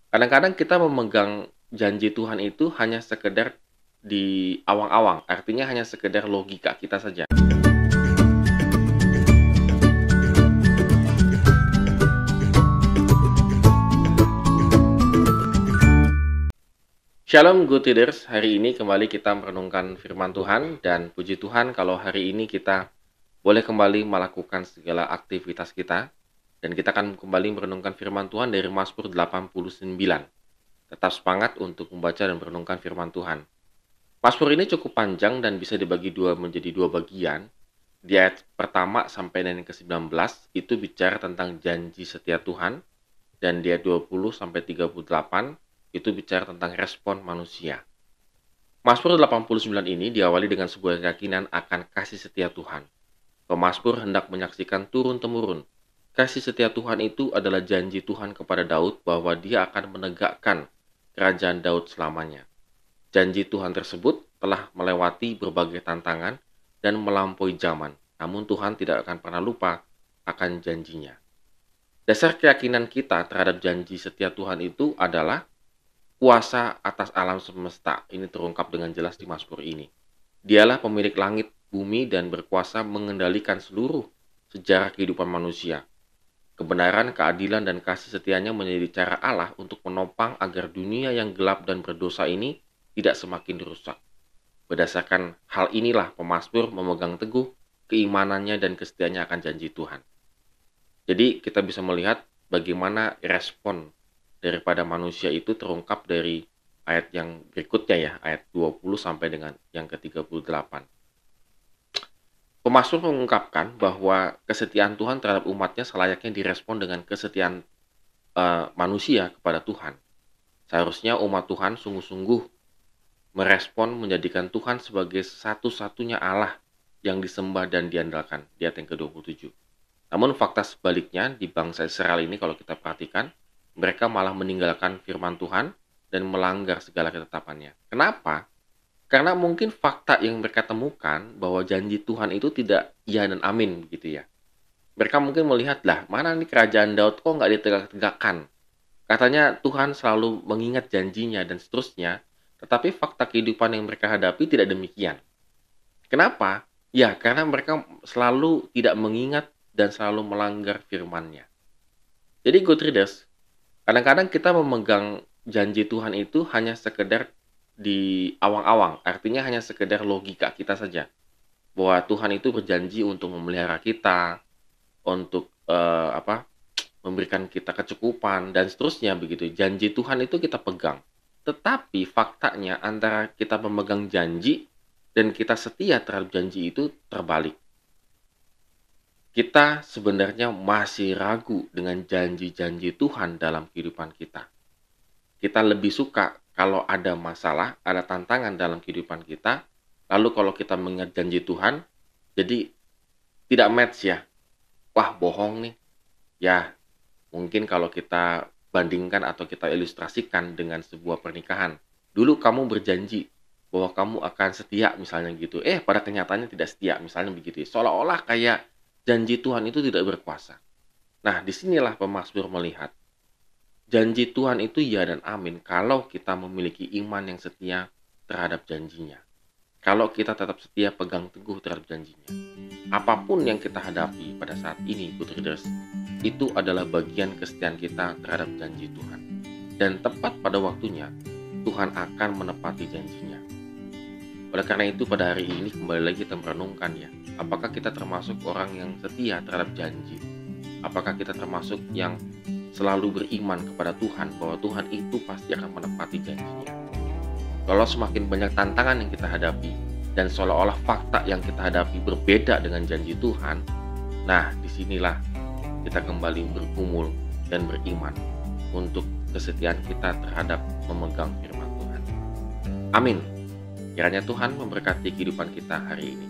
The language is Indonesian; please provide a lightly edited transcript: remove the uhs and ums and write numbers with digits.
Kadang-kadang kita memegang janji Tuhan itu hanya sekedar di awang-awang, artinya hanya sekedar logika kita saja. Shalom good readers, hari ini kembali kita merenungkan firman Tuhan dan puji Tuhan kalau hari ini kita boleh kembali melakukan segala aktivitas kita dan kita akan kembali merenungkan firman Tuhan dari Mazmur 89. Tetap semangat untuk membaca dan merenungkan firman Tuhan. Mazmur ini cukup panjang dan bisa dibagi menjadi dua bagian. Di ayat pertama sampai dengan ke-19 itu bicara tentang janji setia Tuhan, dan di ayat 20 sampai 38 itu bicara tentang respon manusia. Mazmur 89 ini diawali dengan sebuah keyakinan akan kasih setia Tuhan. Pemazmur hendak menyaksikan turun-temurun. Kasih setia Tuhan itu adalah janji Tuhan kepada Daud bahwa Dia akan menegakkan kerajaan Daud selamanya. Janji Tuhan tersebut telah melewati berbagai tantangan dan melampaui zaman, namun Tuhan tidak akan pernah lupa akan janjinya. Dasar keyakinan kita terhadap janji setia Tuhan itu adalah kuasa atas alam semesta. Ini terungkap dengan jelas di Mazmur ini. Dialah pemilik langit, bumi, dan berkuasa mengendalikan seluruh sejarah kehidupan manusia. Kebenaran, keadilan, dan kasih setianya menjadi cara Allah untuk menopang agar dunia yang gelap dan berdosa ini tidak semakin rusak. Berdasarkan hal inilah pemazmur memegang teguh keimanannya dan kesetiaannya akan janji Tuhan. Jadi kita bisa melihat bagaimana respon daripada manusia itu terungkap dari ayat yang berikutnya ya, ayat 20 sampai dengan yang ke-38. Pemazmur mengungkapkan bahwa kesetiaan Tuhan terhadap umatnya selayaknya direspon dengan kesetiaan manusia kepada Tuhan. Seharusnya umat Tuhan sungguh-sungguh merespon menjadikan Tuhan sebagai satu-satunya Allah yang disembah dan diandalkan di ayat yang ke-27. Namun fakta sebaliknya di bangsa Israel ini kalau kita perhatikan, mereka malah meninggalkan firman Tuhan dan melanggar segala ketetapannya. Kenapa? Karena mungkin fakta yang mereka temukan bahwa janji Tuhan itu tidak iya dan amin gitu ya. Mereka mungkin melihat lah, mana nih kerajaan Daud kok nggak ditegak-tegakkan. Katanya Tuhan selalu mengingat janjinya dan seterusnya, tetapi fakta kehidupan yang mereka hadapi tidak demikian. Kenapa? Ya, karena mereka selalu tidak mengingat dan selalu melanggar firman-Nya. Jadi good readers, kadang-kadang kita memegang janji Tuhan itu hanya sekedar di awang-awang, artinya hanya sekedar logika kita saja. Bahwa Tuhan itu berjanji untuk memelihara kita, untuk memberikan kita kecukupan dan seterusnya begitu. Janji Tuhan itu kita pegang. Tetapi faktanya antara kita memegang janji dan kita setia terhadap janji itu terbalik. Kita sebenarnya masih ragu dengan janji-janji Tuhan dalam kehidupan kita. Kita lebih suka kalau ada masalah, ada tantangan dalam kehidupan kita, lalu kalau kita mengingat janji Tuhan, jadi tidak match ya. Wah, bohong nih. Ya, mungkin kalau kita bandingkan atau kita ilustrasikan dengan sebuah pernikahan. Dulu kamu berjanji bahwa kamu akan setia misalnya gitu. Pada kenyataannya tidak setia misalnya begitu. Seolah-olah kayak janji Tuhan itu tidak berkuasa. Nah, disinilah pemazmur melihat janji Tuhan itu ya dan amin kalau kita memiliki iman yang setia terhadap janjinya. Kalau kita tetap setia pegang teguh terhadap janjinya. Apapun yang kita hadapi pada saat ini, good readers, itu adalah bagian kesetiaan kita terhadap janji Tuhan. Dan tepat pada waktunya, Tuhan akan menepati janjinya. Oleh karena itu pada hari ini kembali lagi kita merenungkan ya, apakah kita termasuk orang yang setia terhadap janji? Apakah kita termasuk yang selalu beriman kepada Tuhan bahwa Tuhan itu pasti akan menepati janjinya? Kalau semakin banyak tantangan yang kita hadapi dan seolah-olah fakta yang kita hadapi berbeda dengan janji Tuhan, nah disinilah kita kembali bergumul dan beriman untuk kesetiaan kita terhadap memegang firman Tuhan. Amin. Kiranya Tuhan memberkati kehidupan kita hari ini.